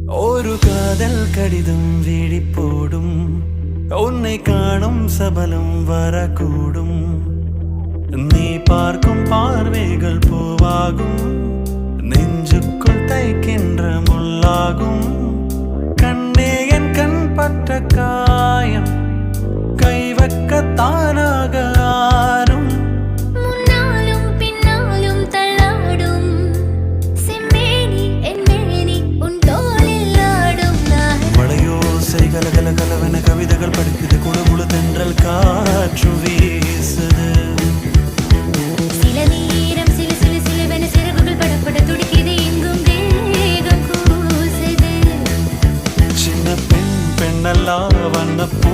ஒரு காதல் கடிதம் விழி போடும், உன்னை காணும் சபலம் வரக்கூடும். நீ பார்க்கும் பார்வைகள் பூவாகும், நெஞ்சுக்குள் தைக்கின்ற முள்ளாகும். கண்ணே என் கண் பட்ட காயம் கை வைக்க தானாக ஆறும். முன்னாலும் பின்னாலும் தள்ளாடும் செம்மேனி என் மேனி உன் தோளில் ஆடும். மழையோசை கலகல கலவென கவிதைகள் படிக்குது, குழுகுழு தென்றல் காற்று வீசுது. சில நேரம் சில சில சிலவென சிறகுகள் படப்பட துடிக்குது, எங்கும் தேகம் கூசுது. சின்ன பெண் பெண்ணல்லா வண்ண பூ